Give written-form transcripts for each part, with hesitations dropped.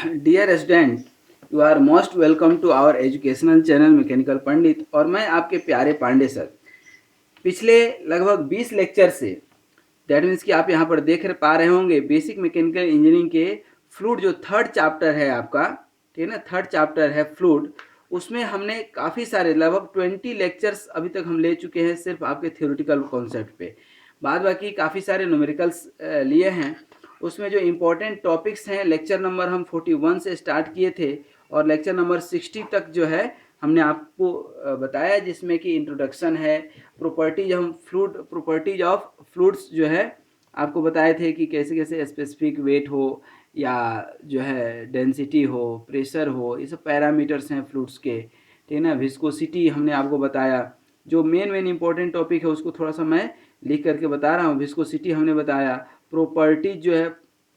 Dear student, you are most welcome to our educational channel mechanical Pandit. और मैं आपके प्यारे पांडे सर। पिछले लगभग 20 लेक्चर से, दैट मीन्स कि आप यहाँ पर देख पा रहे होंगे बेसिक मैकेनिकल इंजीनियरिंग के फ्लूइड जो थर्ड चैप्टर है आपका, ठीक है ना, थर्ड चैप्टर है फ्लूइड। उसमें हमने काफ़ी सारे लगभग 20 लेक्चर्स अभी तक हम ले चुके हैं सिर्फ आपके थ्योरेटिकल कॉन्सेप्ट पे। बाद बाकी काफ़ी सारे न्यूमेरिकल्स लिए हैं। उसमें जो इम्पोर्टेंट टॉपिक्स हैं, लेक्चर नंबर हम 41 से स्टार्ट किए थे और लेक्चर नंबर 60 तक जो है हमने आपको बताया, जिसमें कि इंट्रोडक्शन है, प्रॉपर्टीज, हम फ्लूइड प्रॉपर्टीज ऑफ फ्लूइड्स जो है आपको बताए थे कि कैसे कैसे स्पेसिफिक वेट हो या जो है डेंसिटी हो, प्रेशर हो, ये सब पैरामीटर्स हैं फ्लूइड्स के, ठीक है ना। विस्कोसिटी हमने आपको बताया। जो मेन इंपॉर्टेंट टॉपिक है उसको थोड़ा सा मैं लिख करके बता रहा हूँ। विस्कोसिटी हमने बताया, प्रॉपर्टीज जो है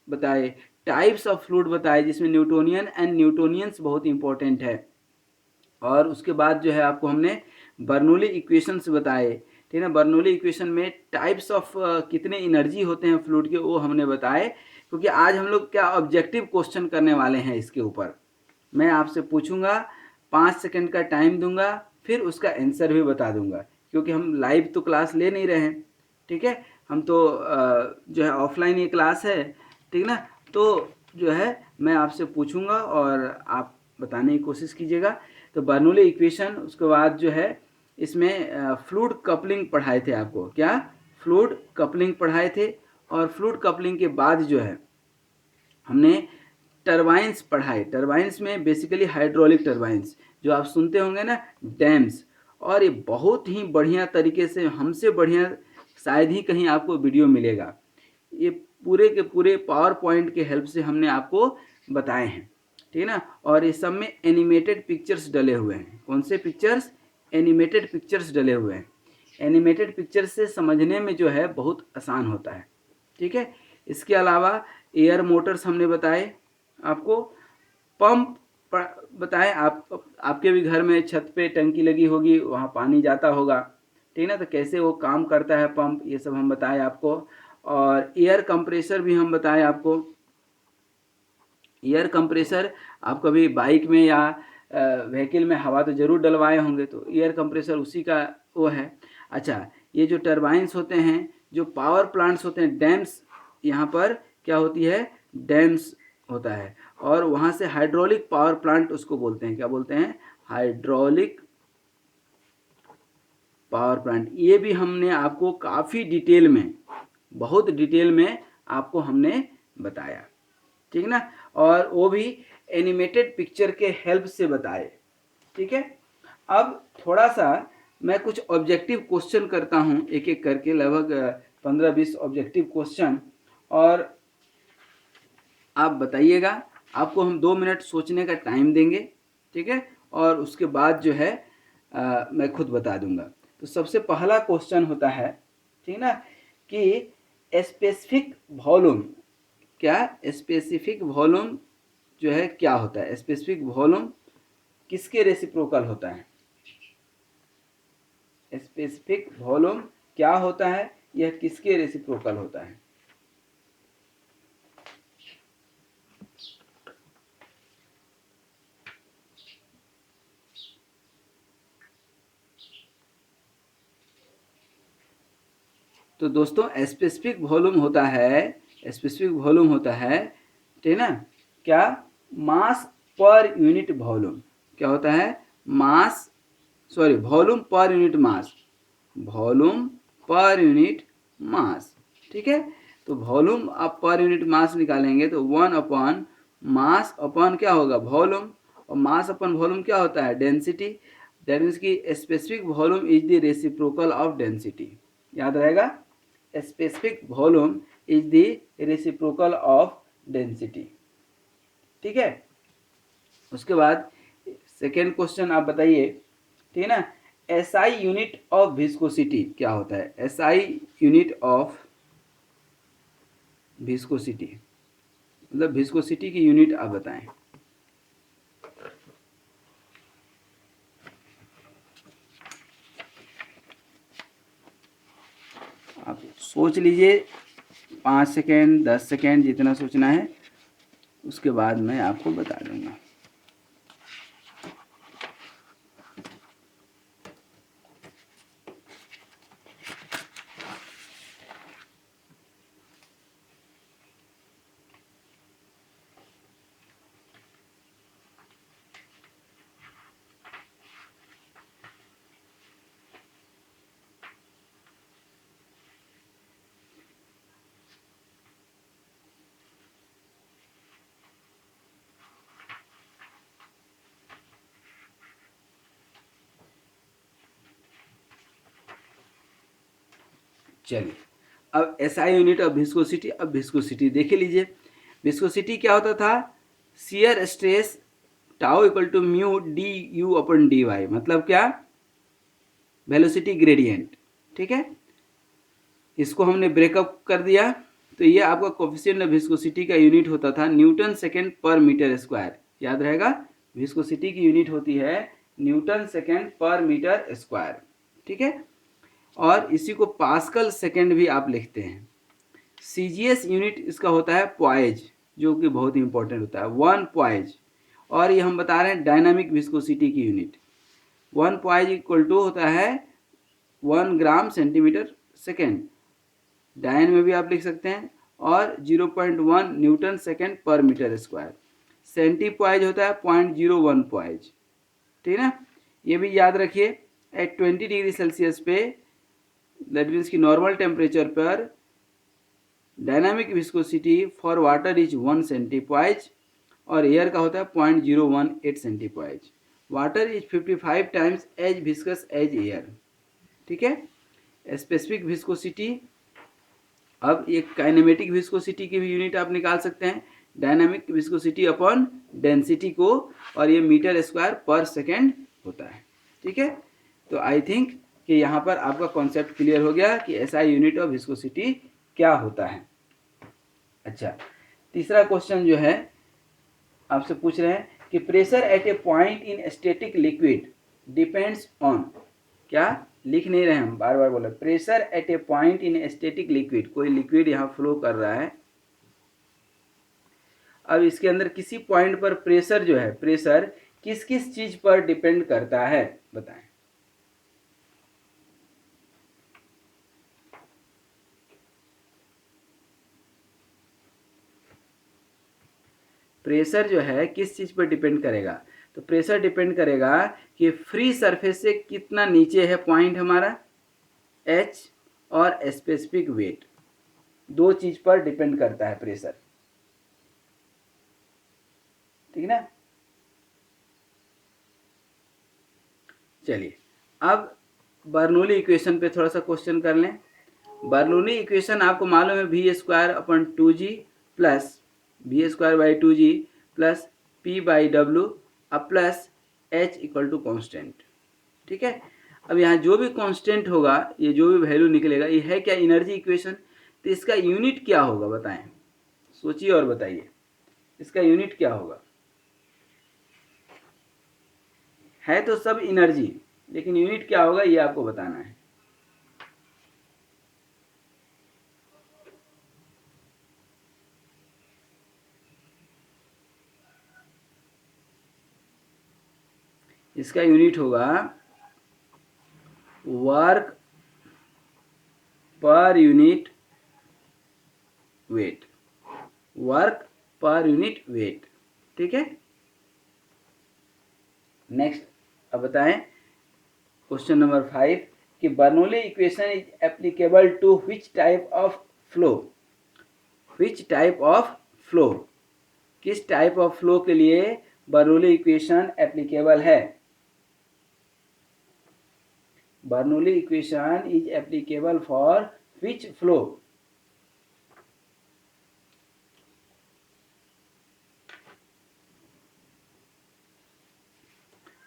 बताए, टाइप्स ऑफ फ्लूइड बताए जिसमें न्यूटोनियन एंड न्यूटोनियंस बहुत इंपॉर्टेंट है। और उसके बाद जो है आपको हमने बर्नौली इक्वेशंस बताए, ठीक है ना। बर्नौली इक्वेशन में टाइप्स ऑफ कितने एनर्जी होते हैं फ्लूइड के, वो हमने बताए। क्योंकि आज हम लोग क्या ऑब्जेक्टिव क्वेश्चन करने वाले हैं इसके ऊपर। मैं आपसे पूछूंगा, 5 सेकंड का टाइम दूंगा, फिर उसका आंसर भी बता दूंगा। क्योंकि हम लाइव तो क्लास ले नहीं रहे हैं, ठीक है। हम तो जो है ऑफलाइन ये क्लास है, ठीक ना। तो जो है मैं आपसे पूछूंगा और आप बताने की कोशिश कीजिएगा। तो बर्नौली इक्वेशन, उसके बाद जो है इसमें फ्लूइड कपलिंग पढ़ाए थे आपको, क्या फ्लूइड कपलिंग पढ़ाए थे। और फ्लूइड कपलिंग के बाद जो है हमने टरबाइंस पढ़ाए। टरबाइंस में बेसिकली हाइड्रोलिक टरबाइंस जो आप सुनते होंगे ना, डैम्स। और ये बहुत ही बढ़िया तरीके से, हमसे बढ़िया शायद ही कहीं आपको वीडियो मिलेगा। ये पूरे के पूरे पावर पॉइंट के हेल्प से हमने आपको बताए हैं, ठीक है ना। और इस सब में एनिमेटेड पिक्चर्स डले हुए हैं। कौन से पिक्चर्स? एनिमेटेड पिक्चर्स डले हुए हैं। एनिमेटेड पिक्चर्स से समझने में जो है बहुत आसान होता है, ठीक है। इसके अलावा एयर मोटर्स हमने बताए आपको, पंप बताएं। आपके भी घर में छत पे टंकी लगी होगी, वहाँ पानी जाता होगा, ठीक ना। तो कैसे वो काम करता है पंप, ये सब हम बताएं आपको। और एयर कंप्रेसर भी हम बताएं आपको। एयर कंप्रेसर आप कभी बाइक में या व्हीकल में हवा तो ज़रूर डलवाए होंगे, तो एयर कंप्रेसर उसी का वो है। अच्छा, ये जो टरबाइंस होते हैं, जो पावर प्लांट्स होते हैं, डैम्स, यहाँ पर क्या होती है, डैम्स होता है। और वहाँ से हाइड्रोलिक पावर प्लांट उसको बोलते हैं, क्या बोलते हैं, हाइड्रोलिक पावर प्लांट। ये भी हमने आपको काफ़ी डिटेल में, बहुत डिटेल में आपको हमने बताया, ठीक ना। और वो भी एनिमेटेड पिक्चर के हेल्प से बताए, ठीक है। अब थोड़ा सा मैं कुछ ऑब्जेक्टिव क्वेश्चन करता हूँ एक एक करके, लगभग 15-20 ऑब्जेक्टिव क्वेश्चन। और आप बताइएगा। आपको हम 2 मिनट सोचने का टाइम देंगे, ठीक है। और उसके बाद जो है मैं खुद बता दूंगा। तो सबसे पहला क्वेश्चन होता है, ठीक ना, कि स्पेसिफिक वॉल्यूम, क्या स्पेसिफिक वॉल्यूम जो है क्या होता है? स्पेसिफिक वॉल्यूम किसके रेसिप्रोकल होता है? स्पेसिफिक वॉल्यूम क्या होता है, यह किसके रेसिप्रोकल होता है? तो दोस्तों स्पेसिफिक वॉल्यूम होता है, स्पेसिफिक वॉल्यूम होता है, ठीक है ना, क्या, मास पर यूनिट वॉल्यूम। क्या होता है? Mass, sorry, volume per unit mass, volume per unit mass, ठीक है। तो वॉल्यूम आप पर यूनिट मास निकालेंगे तो 1 अपॉन मास अपॉन क्या होगा, वॉल्यूम। और मास अपॉन वॉल्यूम क्या होता है, डेंसिटी। दैट मीन्स कि specific volume is the reciprocal of density. याद रहेगा, specific volume is the reciprocal of density, ठीक है। उसके बाद सेकेंड क्वेश्चन आप बताइए, ठीक है ना, एसआई यूनिट ऑफ विस्कोसिटी क्या होता है? एसआई यूनिट ऑफ विस्कोसिटी, मतलब विस्कोसिटी की यूनिट आप बताएं। आप सोच लीजिए, 5 सेकेंड, 10 सेकेंड, जितना सोचना है उसके बाद मैं आपको बता दूंगा। चलिए, अब एसआई यूनिट ऑफ विस्कोसिटी। अब विस्कोसिटी देख लीजिए, विस्कोसिटी क्या होता था, shear stress tau equal to mu D U upon D Y, मतलब क्या, वेलोसिटी ग्रेडियंट। ठीक है, इसको हमने ब्रेकअप कर दिया, तो ये आपका कोफिशिएंट ऑफ विस्कोसिटी का यूनिट होता था न्यूटन सेकेंड पर मीटर स्क्वायर। याद रहेगा, विस्कोसिटी की यूनिट होती है न्यूटन सेकेंड पर मीटर स्क्वायर। ठीक है, और इसी को पास्कल सेकेंड भी आप लिखते हैं। सीजीएस यूनिट इसका होता है पॉइज, जो कि बहुत ही इंपॉर्टेंट होता है, 1 पॉइज। और ये हम बता रहे हैं डायनामिक विस्कोसिटी की यूनिट। 1 पॉइज इक्वल टू होता है 1 ग्राम सेंटीमीटर सेकेंड, डायन में भी आप लिख सकते हैं, और 0.1 न्यूटन सेकेंड पर मीटर स्क्वायर। सेंटी पॉइज होता है 0.01 पॉइज। ठीक है ना, ये भी याद रखिए। एट 20 डिग्री सेल्सियस पे, दैट मीन्स की नॉर्मल टेम्परेचर पर, dynamic viscosity for water is 1 centipoise, और एयर का होता है 0.018 centipoise. Water is 55 times as viscous as air. ठीक है, स्पेसिफिक विस्कोसिटी। अब एक काइनेमेटिक विस्कोसिटी की भी यूनिट आप निकाल सकते हैं, डायनामिक विस्कोसिटी अपॉन डेंसिटी को, और ये मीटर स्क्वायर पर सेकेंड होता है। ठीक है, तो आई थिंक कि यहाँ पर आपका कॉन्सेप्ट क्लियर हो गया कि एसआई यूनिट ऑफ विस्कोसिटी क्या होता है। अच्छा, तीसरा क्वेश्चन जो है आपसे पूछ रहे हैं कि pressure at A point in static liquid depends on, क्या लिख नहीं रहे हम, बार बार बोला, pressure at A point in static liquid, कोई लिक्विड यहाँ फ्लो कर रहा है। अब इसके अंदर किसी पॉइंट पर प्रेशर जो है, प्रेशर किस किस चीज पर डिपेंड करता है, बताएं। प्रेशर जो है किस चीज पर डिपेंड करेगा, तो प्रेशर डिपेंड करेगा कि फ्री सरफेस से कितना नीचे है पॉइंट हमारा, एच, और स्पेसिफिक वेट, दो चीज पर डिपेंड करता है प्रेशर। ठीक है ना, चलिए अब बर्नौली इक्वेशन पे थोड़ा सा क्वेश्चन कर लें। बर्नौली इक्वेशन आपको मालूम है, वी स्क्वायर अपन 2g plus V square by 2g plus P by W अब plus H equal to constant. ठीक है, अब यहाँ जो भी कांस्टेंट होगा, ये जो भी वैल्यू निकलेगा, ये है क्या, एनर्जी इक्वेशन। तो इसका यूनिट क्या होगा बताएं, सोचिए और बताइए, इसका यूनिट क्या होगा। है तो सब एनर्जी, लेकिन यूनिट क्या होगा ये आपको बताना है। इसका यूनिट होगा work per unit weight, work per unit weight. ठीक है, नेक्स्ट अब बताएं क्वेश्चन नंबर 5 कि Bernoulli equation is applicable to which type of flow, which type of flow, किस टाइप ऑफ फ्लो के लिए बर्नौली इक्वेशन एप्लीकेबल है। Bernoulli equation is applicable for which flow,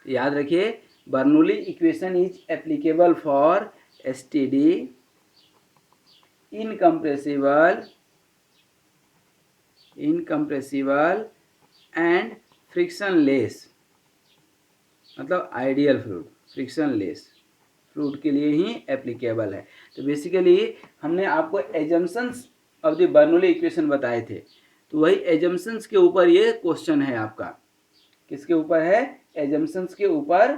याद रखिए, Bernoulli equation is applicable for steady, incompressible, incompressible and frictionless, मतलब ideal fluid, frictionless fluid के लिए ही एप्लीकेबल है। तो बेसिकली हमने आपको assumptions of the Bernoulli equation बताए थे। तो वही एजम्पशंस के ऊपर ये क्वेश्चन है आपका। किसके ऊपर है? एजम्पशंस के ऊपर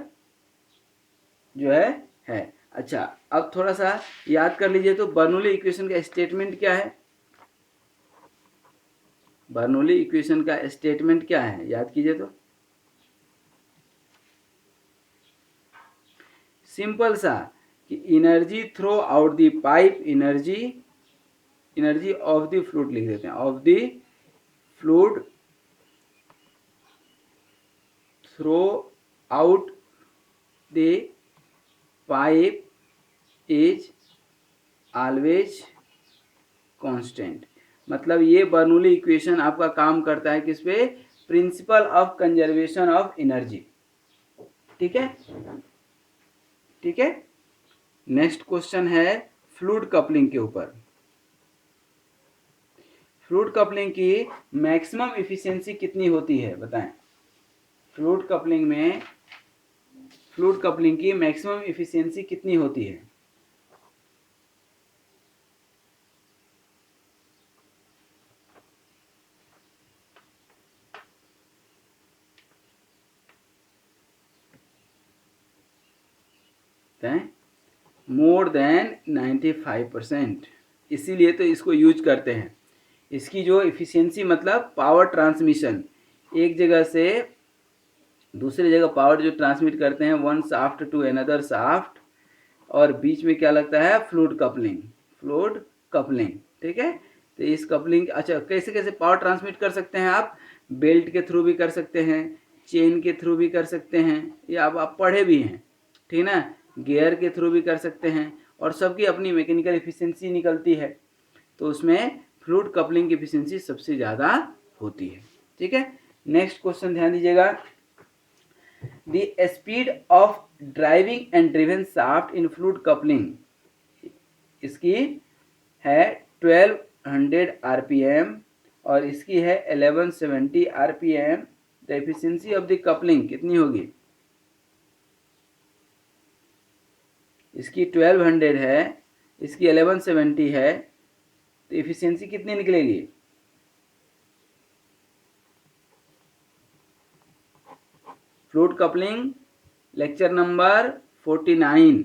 जो है। अच्छा, अब थोड़ा सा याद कर लीजिए तो बर्नौली इक्वेशन का स्टेटमेंट क्या है? बर्नौली इक्वेशन का स्टेटमेंट क्या है, याद कीजिए तो। सिंपल सा कि energy throughout the pipe, energy of the fluid लिख देते हैं, of the fluid throughout the pipe is always constant. मतलब ये बर्नौली इक्वेशन आपका काम करता है किस पे? Principle of conservation of energy. ठीक है, ठीक है। नेक्स्ट क्वेश्चन है फ्लूइड कपलिंग के ऊपर। फ्लूइड कपलिंग की मैक्सिमम इफिशियंसी कितनी होती है, बताएं। फ्लूइड कपलिंग में, फ्लूइड कपलिंग की मैक्सिमम इफिशियंसी कितनी होती है? More than 95%। इसीलिए तो इसको यूज करते हैं। इसकी जो इफिशियंसी मतलब पावर ट्रांसमिशन, एक जगह से दूसरी जगह पावर जो ट्रांसमिट करते हैं one shaft to another shaft, और बीच में क्या लगता है? Fluid coupling, fluid coupling. ठीक है, तो इस कपलिंग, अच्छा कैसे कैसे पावर ट्रांसमिट कर सकते हैं आप? बेल्ट के थ्रू भी कर सकते हैं, चेन के थ्रू भी कर सकते हैं, ये अब आप पढ़े भी हैं, ठीक ना। गियर के थ्रू भी कर सकते हैं, और सबकी अपनी मैकेनिकल एफिशिएंसी निकलती है, तो उसमें फ्लूइड कपलिंग की एफिशिएंसी सबसे ज़्यादा होती है। ठीक है, नेक्स्ट क्वेश्चन ध्यान दीजिएगा। The speed of driving and driven shaft in fluid coupling, इसकी है 1200 rpm और इसकी है 1170 rpm। The efficiency of the coupling कितनी होगी? इसकी 1200 है, इसकी 1170 है, तो एफिशिएंसी कितनी निकलेगी? Fluid coupling lecture number 49।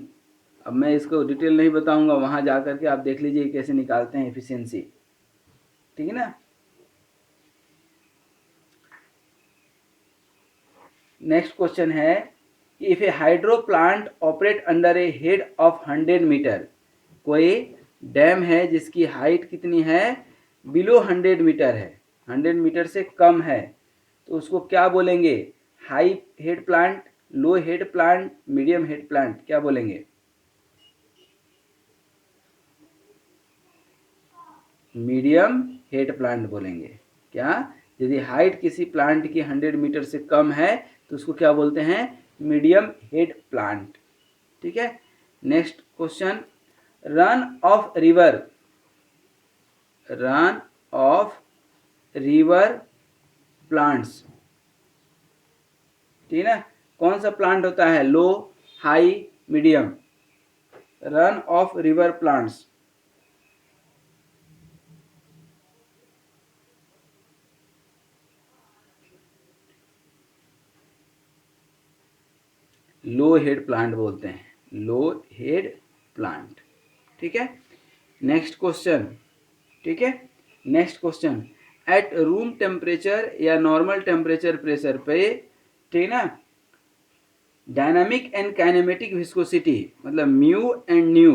अब मैं इसको डिटेल नहीं बताऊंगा, वहां जाकर के आप देख लीजिए कैसे निकालते हैं एफिशिएंसी। ठीक है ना। नेक्स्ट क्वेश्चन है, if a hydro plant operate under a head of 100 metre, कोई डैम है जिसकी हाइट कितनी है? बिलो 100 मीटर है, 100 मीटर से कम है, तो उसको क्या बोलेंगे? High head plant, low head plant, medium head plant, क्या बोलेंगे? मीडियम हेड प्लांट बोलेंगे। क्या? यदि हाइट किसी प्लांट की 100 मीटर से कम है तो उसको क्या बोलते हैं? Medium head plant. ठीक है, next question, run of river, run of river plants, ठीक है ना, कौन सा प्लांट होता है? Low, high, medium. Run of river plants, low head plant बोलते हैं, लो हेड प्लांट। ठीक है, नेक्स्ट क्वेश्चन। ठीक है, next question, at room temperature या नॉर्मल टेम्परेचर प्रेशर पे, ठीक ना, डायनामिक एंड काइनेमेटिक विस्कोसिटी मतलब म्यू एंड न्यू,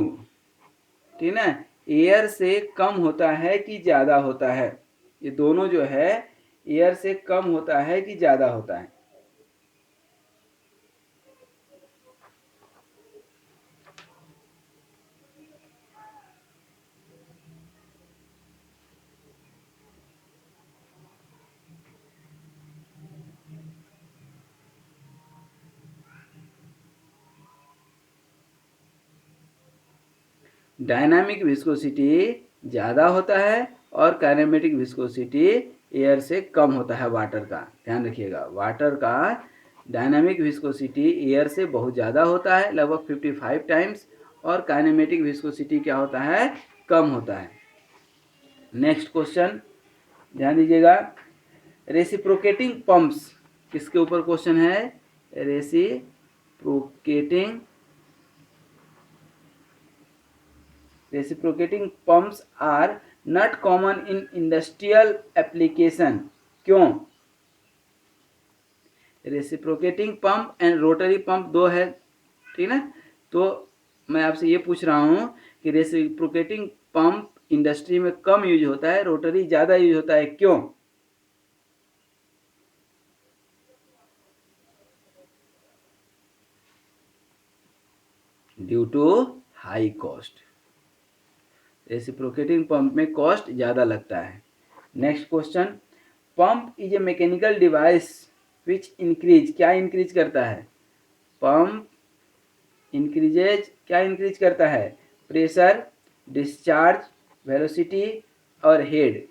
ठीक ना, एयर से कम होता है कि ज़्यादा होता है? ये दोनों जो है एयर से कम होता है कि ज़्यादा होता है? डायनामिक विस्कोसिटी ज़्यादा होता है और काइनेमेटिक विस्कोसिटी एयर से कम होता है वाटर का। ध्यान रखिएगा, वाटर का डायनामिक विस्कोसिटी एयर से बहुत ज़्यादा होता है, लगभग 55 टाइम्स, और काइनेमेटिक विस्कोसिटी क्या होता है? कम होता है। नेक्स्ट क्वेश्चन, ध्यान दीजिएगा। रेसिप्रोकेटिंग पंप्स किसके ऊपर क्वेश्चन है? Reciprocating pumps are not common in industrial application. क्यों? Reciprocating pump and rotary pump दो है, ठीक है। तो मैं आपसे ये पूछ रहा हूँ कि रेसिप्रोकेटिंग पंप इंडस्ट्री में कम यूज होता है, रोटरी ज़्यादा यूज होता है, क्यों? Due to high cost. Reciprocating pump में कॉस्ट ज़्यादा लगता है। Next question, pump is a mechanical device which increase, क्या इंक्रीज करता है? पंप इंक्रीजेज, क्या इंक्रीज करता है? प्रेशर, डिस्चार्ज, वेलोसिटी और हेड,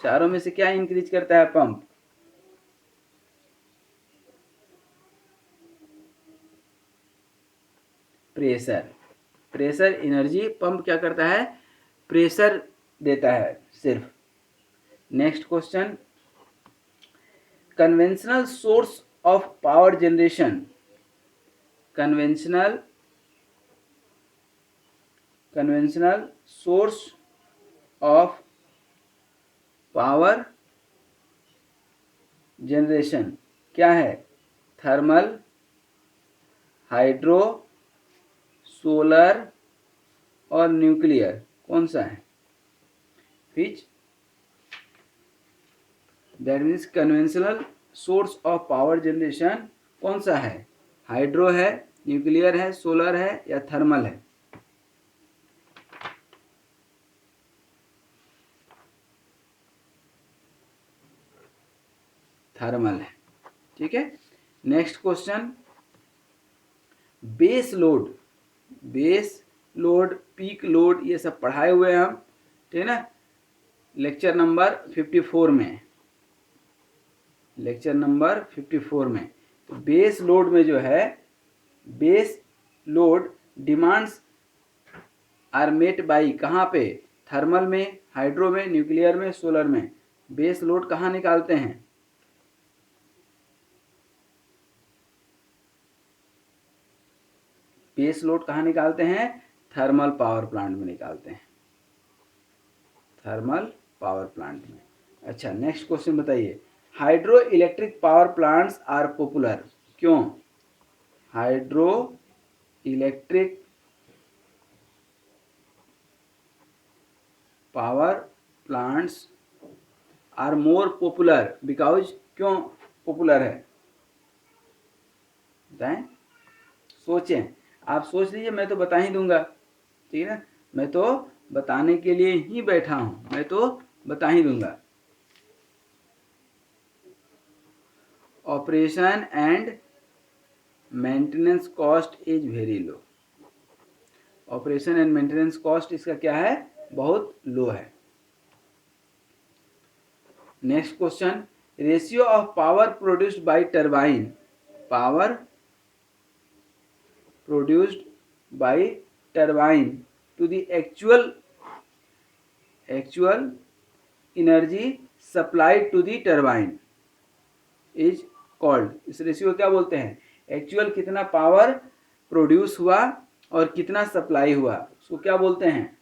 चारों में से क्या इंक्रीज करता है pump? Pressure. Pressure energy pump क्या करता है? प्रेशर देता है सिर्फ। Next question, conventional source of power generation, conventional source of power generation क्या है? थर्मल, हाइड्रो, सोलर और न्यूक्लियर, कौन सा है? Which, that means conventional source of power generation कौन सा है? हाइड्रो है, न्यूक्लियर है, सोलर है या थर्मल है? थर्मल है, ठीक है। Next question, base load, peak load ये सब पढ़ाए हुए हैं हम, ठीक है ना, लेक्चर नंबर 54 में, तो बेस लोड में जो है, base load demands are met by, कहाँ पे? थर्मल में, हाइड्रो में, न्यूक्लियर में, सोलर में। बेस लोड कहाँ निकालते हैं? बेस लोड कहाँ निकालते हैं? थर्मल पावर प्लांट में निकालते हैं, थर्मल पावर प्लांट में। अच्छा, नेक्स्ट क्वेश्चन बताइए, hydro electric power plants are popular, क्यों? Hydro electric power plants are more popular because, क्यों पॉपुलर है? बताएं, सोचें, आप सोच लीजिए, मैं तो बता ही दूंगा, ठीक है ना, मैं तो बताने के लिए ही बैठा हूं, मैं तो बता ही दूंगा। Operation and maintenance cost is very low, operation and maintenance cost इसका क्या है? बहुत लो है। Next question, ratio of power produced by turbine, power produced by turbine to the actual energy supplied to the turbine is called, इस ratio क्या बोलते हैं? Actual कितना पावर प्रोड्यूस हुआ और कितना सप्लाई हुआ, उसको क्या बोलते हैं?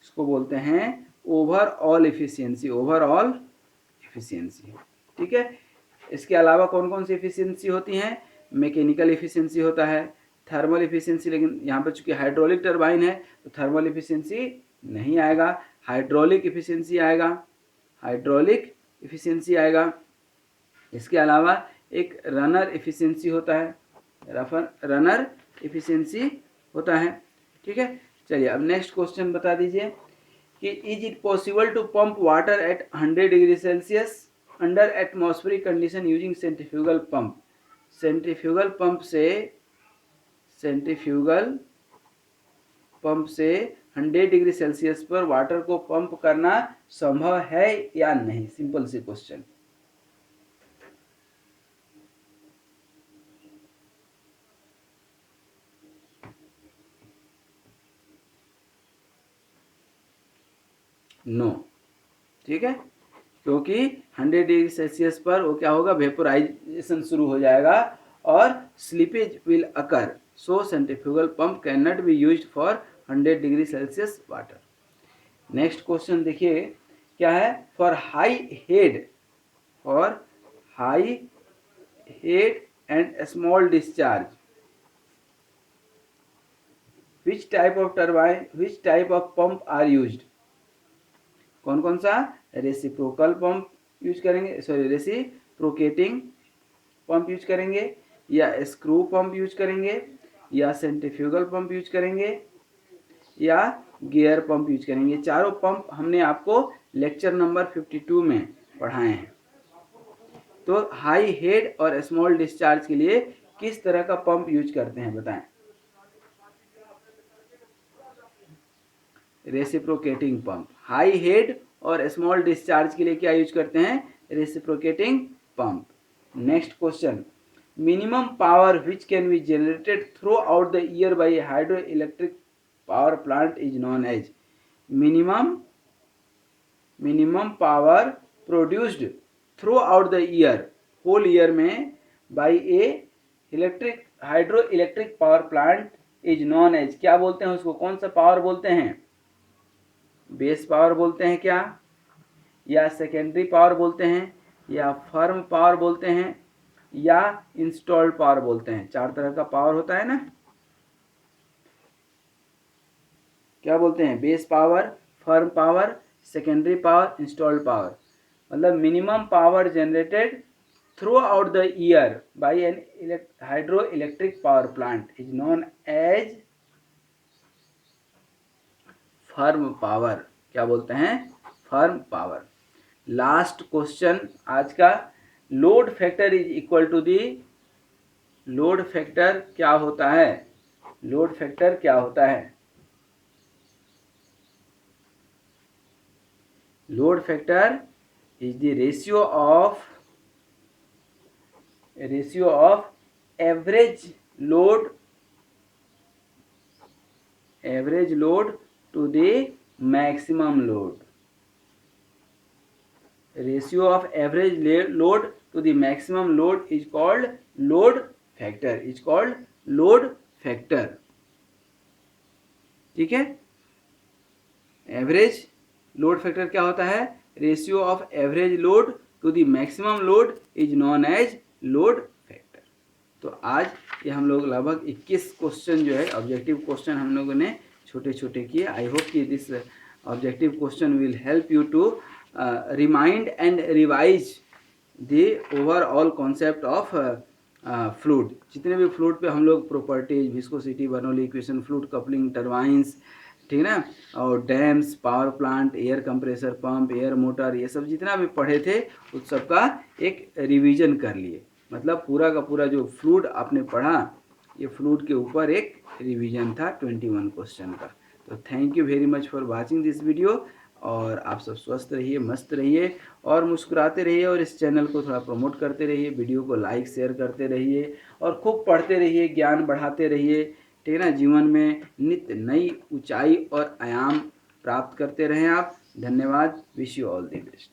इसको बोलते हैं ओवरऑल एफिशिएंसी, ठीक है। इसके अलावा कौन कौन सी एफिशिएंसी होती हैं? मैकेनिकल एफिशिएंसी होता है, थर्मल एफिशिएंसी, लेकिन यहाँ पर चूंकि हाइड्रोलिक टरबाइन है तो थर्मल एफिशिएंसी नहीं आएगा, हाइड्रोलिक एफिशिएंसी आएगा। इसके अलावा एक रनर एफिशिएंसी होता है, रनर एफिशिएंसी होता है, ठीक है। चलिए अब नेक्स्ट क्वेश्चन बता दीजिए कि is it possible to pump water at 100 degree Celsius under atmospheric condition using centrifugal pump, centrifugal pump से 100 डिग्री सेल्सियस पर वाटर को पंप करना संभव है या नहीं? सिंपल सी क्वेश्चन। नो, ठीक है, क्योंकि 100 डिग्री सेल्सियस पर वो क्या होगा, वेपोराइजेशन शुरू हो जाएगा और slippage will occur, so centrifugal pump can not be used for 100 degree Celsius water. Next question देखिए क्या है, for high head and small discharge which type of pump are used. कौन कौन सा, रेसिप्रोकल पंप यूज करेंगे, sorry reciprocating pump use करेंगे, या screw pump use करेंगे, या सेंट्रीफ्यूगल पंप यूज करेंगे, या गियर पंप यूज करेंगे। चारों पंप हमने आपको लेक्चर नंबर 52 में पढ़ाए हैं। तो हाई हेड और स्मॉल डिस्चार्ज के लिए किस तरह का पंप यूज करते हैं बताएं। रेसिप्रोकेटिंग पंप, हाई हेड और स्मॉल डिस्चार्ज के लिए क्या यूज करते हैं, reciprocating pump. Next question, minimum power which can be generated throughout the year by hydro electric power plant is known as. Minimum power produced throughout the year, whole year में, by a hydro electric power plant is known as, क्या बोलते हैं उसको, कौन सा power बोलते हैं, base power बोलते हैं क्या, या सेकेंडरी पावर बोलते हैं, या फर्म पावर बोलते हैं, या इंस्टॉल्ड पावर बोलते हैं। चार तरह का पावर होता है ना, क्या बोलते हैं, base power, firm power, secondary power, installed power. मतलब minimum power generated throughout the year by an hydro electric power plant is known as firm power, क्या बोलते हैं, फर्म पावर। लास्ट क्वेश्चन आज का, load factor is equal to the, load factor क्या होता है, load factor क्या होता है, load factor is the ratio of average load to the maximum load, ratio of average load to the maximum load is called load factor, ठीक है। Average load factor क्या होता है, ratio of average load to the maximum load is known as load factor. तो आज ये हम लोग लगभग 21 क्वेश्चन जो है ऑब्जेक्टिव क्वेश्चन हम लोगों ने छोटे छोटे किए। आई होप कि this objective question will help you to remind and revise the overall concept of fluid. जितने भी फ्लूइड पे हम लोग properties, viscosity, Bernoulli equation, fluid coupling, turbines, ठीक है ना, और dams, power plant, air compressor pump, air motor, ये सब जितना भी पढ़े थे उस सब का एक रिवीजन कर लिए। मतलब पूरा का पूरा जो फ्लूइड आपने पढ़ा, ये फ्लूइड के ऊपर एक रिवीजन था 21 क्वेश्चन का। तो thank you very much for watching this video, और आप सब स्वस्थ रहिए, मस्त रहिए और मुस्कुराते रहिए, और इस चैनल को थोड़ा प्रमोट करते रहिए, वीडियो को लाइक शेयर करते रहिए, और खूब पढ़ते रहिए, ज्ञान बढ़ाते रहिए, ठीक है ना। जीवन में नित्य नई ऊंचाई और आयाम प्राप्त करते रहें आप। धन्यवाद। Wish you all the best.